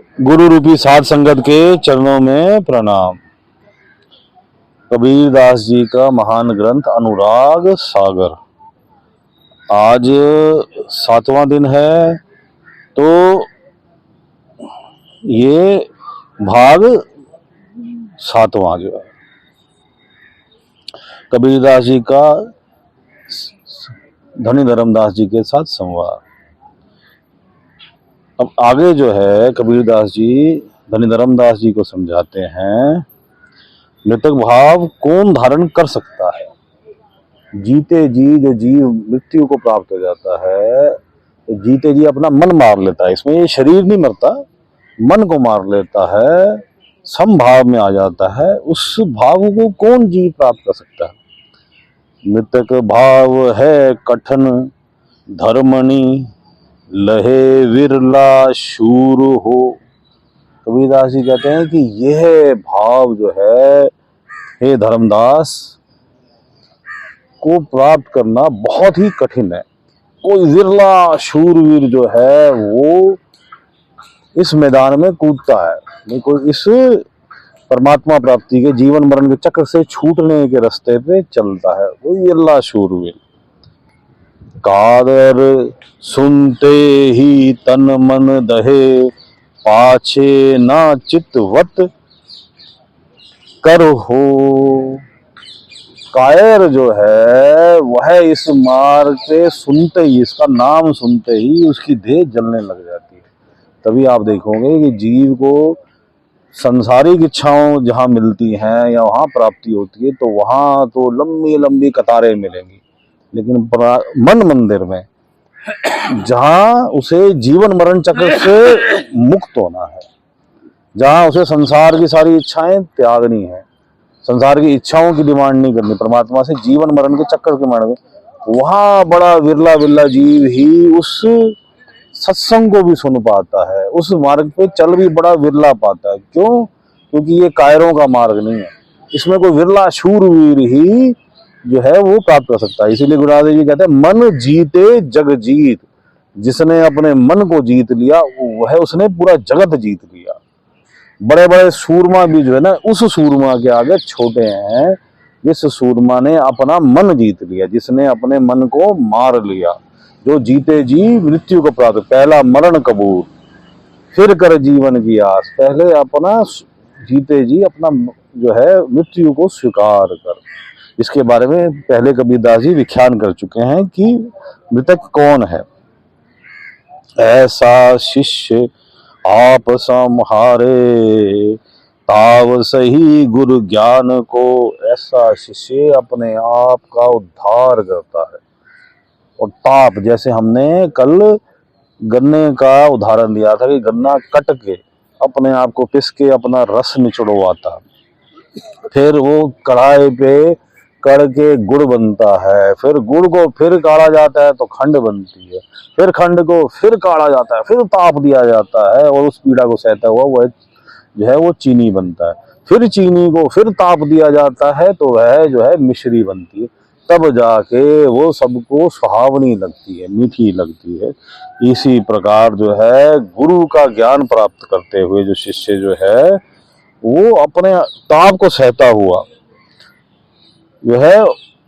गुरु रूपी साध संगत के चरणों में प्रणाम। कबीर दास जी का महान ग्रंथ अनुराग सागर आज 7वां दिन है। तो ये भाग 7वां जो है कबीर दास जी का धनी धर्मदास जी के साथ संवाद। अब आगे जो है कबीर दास जी धनी धर्मदास जी को समझाते हैं, मृतक भाव कौन धारण कर सकता है। जीते जी जो जीव मृत्यु को प्राप्त हो जाता है, तो जीते जी अपना मन मार लेता है। इसमें ये शरीर नहीं मरता, मन को मार लेता है, समभाव में आ जाता है। उस भाव को कौन जीव प्राप्त कर सकता है। मृतक भाव है कठिन धर्मणि, लहे विरला शूर हो। कबीरदास जी कहते हैं कि यह भाव जो है हे धर्मदास को प्राप्त करना बहुत ही कठिन है। कोई विरला शूरवीर जो है वो इस मैदान में कूदता है, नहीं कोई इस परमात्मा प्राप्ति के जीवन मरण के चक्र से छूटने के रास्ते पे चलता है, वो विरला शूरवीर। कादर सुनते ही तन मन दहे, पाछे ना चितवत कर हो। कायर जो है वह इस मार्ग के सुनते ही, इसका नाम सुनते ही उसकी देह जलने लग जाती है। तभी आप देखोगे कि जीव को संसारिक इच्छाओं जहां मिलती हैं या वहां प्राप्ति होती है, तो वहां तो लंबी लंबी कतारें मिलेंगी। लेकिन मन मंदिर में जहां उसे जीवन मरण चक्र से मुक्त होना है, जहां उसे संसार की सारी इच्छाएं त्यागनी है, संसार की इच्छाओं की डिमांड नहीं करनी, परमात्मा से जीवन मरण के चक्कर की मांग, वहां बड़ा विरला विरला जीव ही उस सत्संग को भी सुन पाता है, उस मार्ग पे चल भी बड़ा विरला पाता है। क्यों? क्योंकि ये कायरों का मार्ग नहीं है, इसमें कोई विरला शूरवीर ही जो है वो प्राप्त कर सकता है। इसीलिए गुरुनानक जी कहते हैं मन जीते जग जीत। जिसने अपने मन को जीत लिया वह उसने पूरा जगत जीत लिया। बड़े बड़े सूरमा भी जो है ना, उस सूरमा के आगे छोटे हैं जिस सूरमा ने अपना मन जीत लिया, जिसने अपने मन को मार लिया। जो जीते जी मृत्यु को प्राप्त, पहला मरण कबूल फिर कर जीवन की आस। पहले अपना जीते जी अपना जो है मृत्यु को स्वीकार कर। इसके बारे में पहले कबीरदास जी व्याख्यान कर चुके हैं कि मृतक कौन है। ऐसा शिष्य आप संहारे, ताव सही गुरु ज्ञान को। ऐसा शिष्य अपने आप का उद्धार करता है। और ताप, जैसे हमने कल गन्ने का उदाहरण दिया था कि गन्ना कट के अपने आप को पिस के अपना रस निचड़वाता, फिर वो कढ़ाई पे कड़ के गुड़ बनता है, फिर गुड़ को फिर काढ़ा जाता है तो खंड बनती है, फिर खंड को फिर काढ़ा जाता है, फिर ताप दिया जाता है और उस पीड़ा को सहता हुआ वह जो है वो चीनी बनता है। फिर चीनी को फिर ताप दिया जाता है तो वह जो है मिश्री बनती है। तब जाके वो सबको सुहावनी लगती है, मीठी लगती है। इसी प्रकार जो है गुरु का ज्ञान प्राप्त करते हुए जो शिष्य जो है वो अपने ताप को सहता हुआ जो है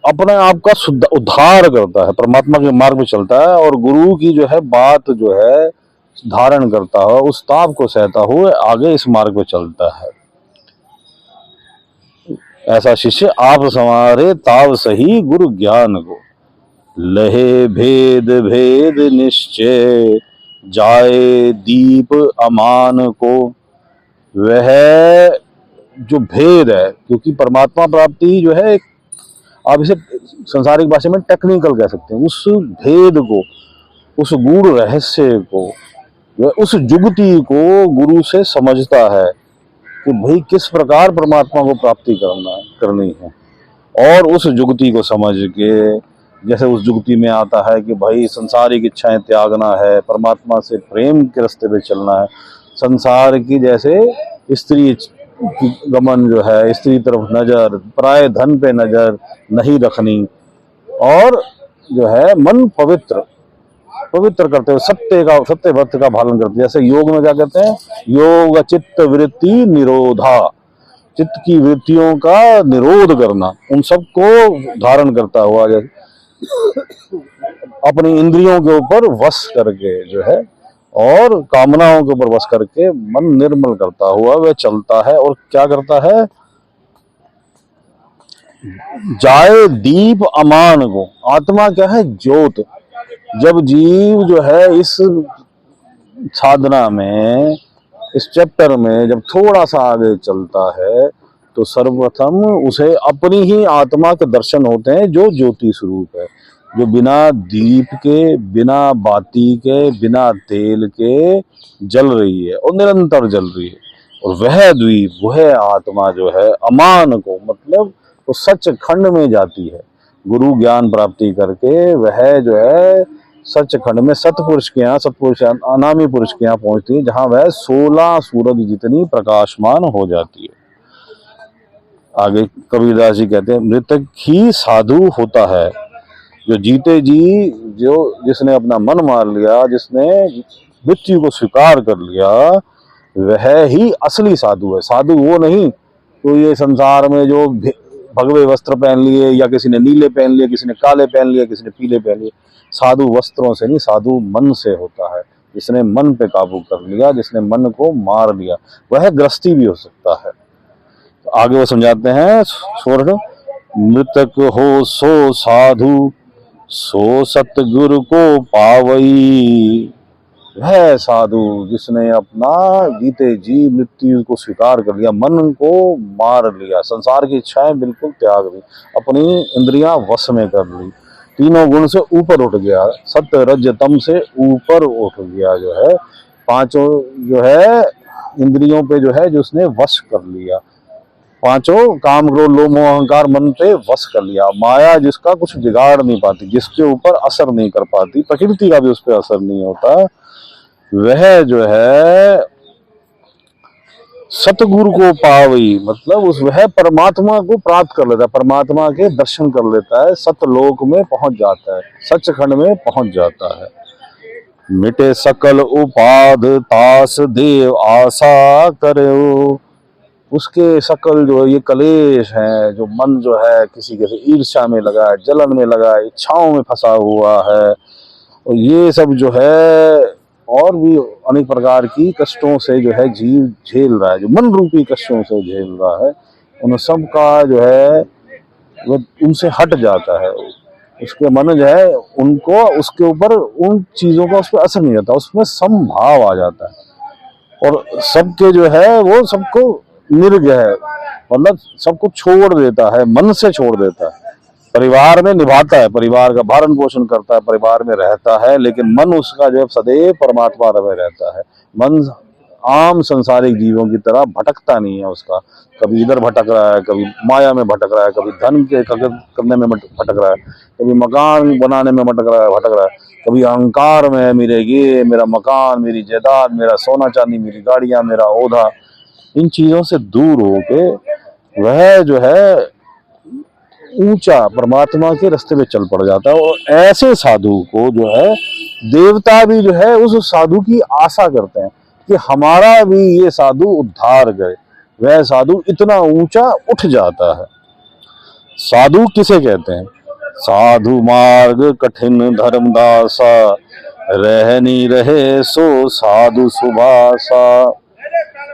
अपने आप का उद्धार करता है, परमात्मा के मार्ग में चलता है और गुरु की जो है बात जो है धारण करता है, उस ताप को सहता हुए आगे इस मार्ग पे चलता है। ऐसा शिष्य आप संवारे, ताव सही गुरु ज्ञान को। लहे भेद भेद निश्चय, जाए दीप अमान को। वह जो भेद है, क्योंकि परमात्मा प्राप्ति जो है आप इसे संसारिक भाषा में टेक्निकल कह सकते हैं, उस भेद को, उस गूढ़ रहस्य को, उस जुगती को गुरु से समझता है कि भाई किस प्रकार परमात्मा को प्राप्ति करनी है। और उस जुगती को समझ के, जैसे उस जुगती में आता है कि भाई संसारिक इच्छाएं त्यागना है, परमात्मा से प्रेम के रास्ते पे चलना है, संसार की जैसे स्त्री गमन जो है, स्त्री तरफ नजर, पराये धन पे नजर नहीं रखनी, और जो है मन पवित्र पवित्र करते हुए सत्य व्रत का पालन करते, जैसे योग में क्या कहते हैं, योग चित्त वृत्ति निरोधा, चित्त की वृत्तियों का निरोध करना, उन सबको धारण करता हुआ, जैसे अपनी इंद्रियों के ऊपर वश करके जो है और कामनाओं के ऊपर वश करके मन निर्मल करता हुआ वह चलता है। और क्या करता है, जाए दीप अमान को, आत्मा क्या है, ज्योत। जब जीव जो है इस साधना में, इस चैप्टर में जब थोड़ा सा आगे चलता है तो सर्वप्रथम उसे अपनी ही आत्मा के दर्शन होते हैं जो ज्योति स्वरूप है, जो बिना दीप के, बिना बाती के, बिना तेल के जल रही है और निरंतर जल रही है। और वह द्वीप, वह आत्मा जो है अमान को, मतलब वो सच खंड में जाती है। गुरु ज्ञान प्राप्ति करके वह जो है सच खंड में सतपुरुष के यहाँ, सतपुरुष अनामी पुरुष के यहाँ पहुंचती है, जहां वह 16 सूरज जितनी प्रकाशमान हो जाती है। आगे कबीरदास जी कहते हैं, मृतक ही साधु होता है। जो जीते जी, जो जिसने अपना मन मार लिया, जिसने मृत्यु को स्वीकार कर लिया, वह ही असली साधु है। साधु वो नहीं तो ये संसार में जो भगवे वस्त्र पहन लिए, या किसी ने नीले पहन लिए, किसी ने काले पहन लिए, किसी ने पीले पहन लिए। साधु वस्त्रों से नहीं, साधु मन से होता है। जिसने मन पे काबू कर लिया, जिसने मन को मार लिया, वह गृहस्थी भी हो सकता है। तो आगे वो समझाते हैं, स्वर्ण मृतक हो सो साधु, सो सतगुरु को पावई। वह साधु जिसने अपना जीते जी मृत्यु को स्वीकार कर लिया, मन को मार लिया, संसार की इच्छाएं बिल्कुल त्याग दी, अपनी इंद्रियां वश में कर ली, तीनों गुण से ऊपर उठ गया, सत्य रज तम से ऊपर उठ गया, जो है पांचों जो है इंद्रियों पे जो है, जो उसने वश कर लिया, पांचों काम क्रोध लोभ मोह अहंकार मन पे वश कर लिया। माया जिसका कुछ बिगाड़ नहीं पाती, जिसके ऊपर असर नहीं कर पाती, प्रकृति का भी उस पर असर नहीं होता, वह जो है सतगुरु को पावई, मतलब उस वह परमात्मा को प्राप्त कर लेता है, परमात्मा के दर्शन कर लेता है, सतलोक में पहुंच जाता है, सचखंड में पहुंच जाता है। मिटे सकल उपाध तास देव आशा करे, उसके सकल जो ये कलेश हैं, जो मन जो है किसी के ईर्ष्या में लगा है, जलन में लगा है, इच्छाओं में फंसा हुआ है, और ये सब जो है और भी अनेक प्रकार की कष्टों से जो है जीव झेल रहा है, जो मन रूपी कष्टों से झेल रहा है, उन सब का जो है वो उनसे हट जाता है। उसके मन जो है उनको, उसके ऊपर उन चीजों का उस पर असर नहीं रहता, उसमें समभाव आ जाता है, और सबके जो है वो सबको निर्ग है, मतलब सबको छोड़ देता है, मन से छोड़ देता है। परिवार में निभाता है, परिवार का भरण पोषण करता है, परिवार में रहता है, लेकिन मन उसका जो है सदैव परमात्मा में रहता है। मन आम संसारिक जीवों की तरह भटकता नहीं है उसका, कभी इधर भटक रहा है, कभी माया में भटक रहा है, कभी धन के करने में भटक रहा है, कभी मकान बनाने में भटक रहा है, कभी अहंकार में, मेरे ये मेरा मकान, मेरी जायदाद, मेरा सोना चांदी, मेरी गाड़ियां, मेरा ओढ़ा, इन चीजों से दूर होके वह जो है ऊंचा परमात्मा के रास्ते पे चल पड़ जाता है। और ऐसे साधु को जो है देवता भी जो है उस साधु की आशा करते हैं कि हमारा भी ये साधु उद्धार करे। वह साधु इतना ऊंचा उठ जाता है। साधु किसे कहते हैं? साधु मार्ग कठिन धर्मदासा, रहनी रहे सो साधु सुभाषा।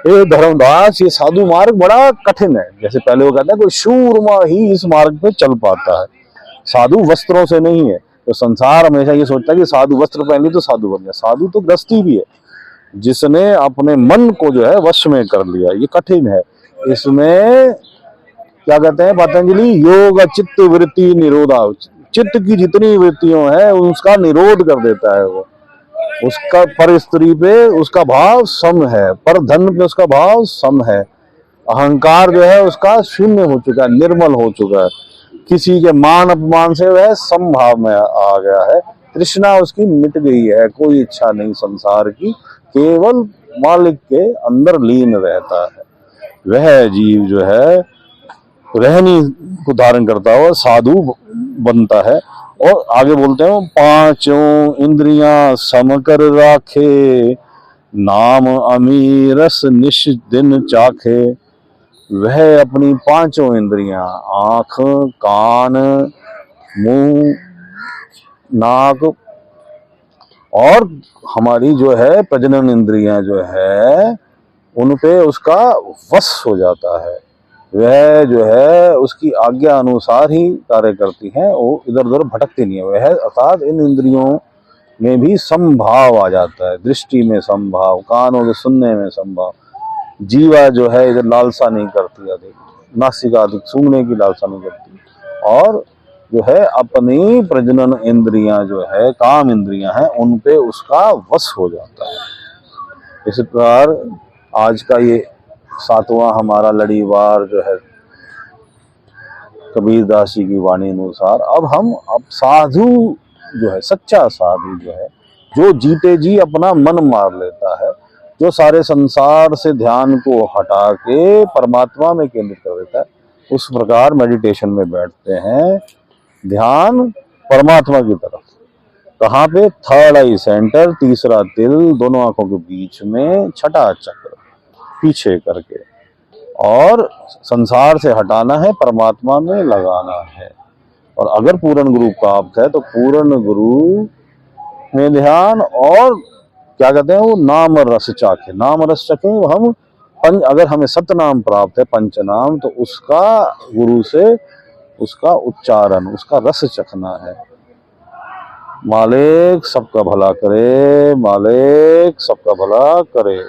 ये धर्मदास, ये साधु मार्ग बड़ा कठिन है। जैसे पहले वो कहता है कोई शूरमा ही इस मार्ग पे चल पाता है, साधु वस्त्रों से नहीं है। तो संसार हमेशा ये सोचता है कि साधु वस्त्र पहन ली तो साधु बन गया। साधु तो गृहस्थी भी है, जिसने अपने मन को जो है वश में कर लिया, ये कठिन है। इसमें क्या कहते हैं पतंजलि, योग चित्त वृत्ति निरोधा। चित्त की जितनी वृत्तियों है उसका निरोध कर देता है वो। उसका पर स्त्री पे उसका भाव सम है, पर धन पे उसका भाव सम है। अहंकार जो है उसका शून्य हो चुका है, निर्मल हो चुका है। किसी के मान अपमान से वह समभाव में आ गया है। तृष्णा उसकी मिट गई है, कोई इच्छा नहीं संसार की, केवल मालिक के अंदर लीन रहता है। वह जीव जो है रहनी को धारण करता हुआ साधु बनता है। और आगे बोलते हैं, पांचों इंद्रियां सम कर राखे, नाम अमीरस निश दिन चाखे। वह अपनी पांचों इंद्रियां, आंख, कान, मुंह, नाक और हमारी जो है प्रजनन इंद्रियां जो है, उन पे उसका वश हो जाता है। वह जो है उसकी आज्ञा अनुसार ही कार्य करती हैं, वो इधर उधर भटकती नहीं है। वह अर्थात इन इंद्रियों में भी समभाव आ जाता है, दृष्टि में समभाव, कानों के सुनने में समभाव। जीवा जो है इधर लालसा नहीं करती, अधिक नासिका अधिक सूंघने की लालसा नहीं करती, और जो है अपनी प्रजनन इंद्रियां जो है, काम इंद्रियां हैं, उन पे उसका वश हो जाता है। इस प्रकार आज का ये 7वां हमारा लड़ीवार जो है कबीरदास जी की वाणी अनुसार, अब साधु जो है, सच्चा साधु जो है, जो जीते जी अपना मन मार लेता है, जो सारे संसार से ध्यान को हटा के परमात्मा में केंद्रित कर देता है, उस प्रकार मेडिटेशन में बैठते हैं, ध्यान परमात्मा की तरफ। कहाँ पे? थर्ड आई सेंटर, तीसरा तिल, दोनों आंखों के बीच में, छठा चक्र पीछे करके, और संसार से हटाना है, परमात्मा में लगाना है। और अगर पूर्ण गुरु प्राप्त है तो पूर्ण गुरु में ध्यान, और क्या कहते हैं वो, नाम रस चाखे। नाम रस चाखे हम अगर हमें सतनाम प्राप्त है, पंचनाम, तो उसका गुरु से उसका उच्चारण, उसका रस चखना है। मालिक सबका भला करे, मालिक सबका भला करे।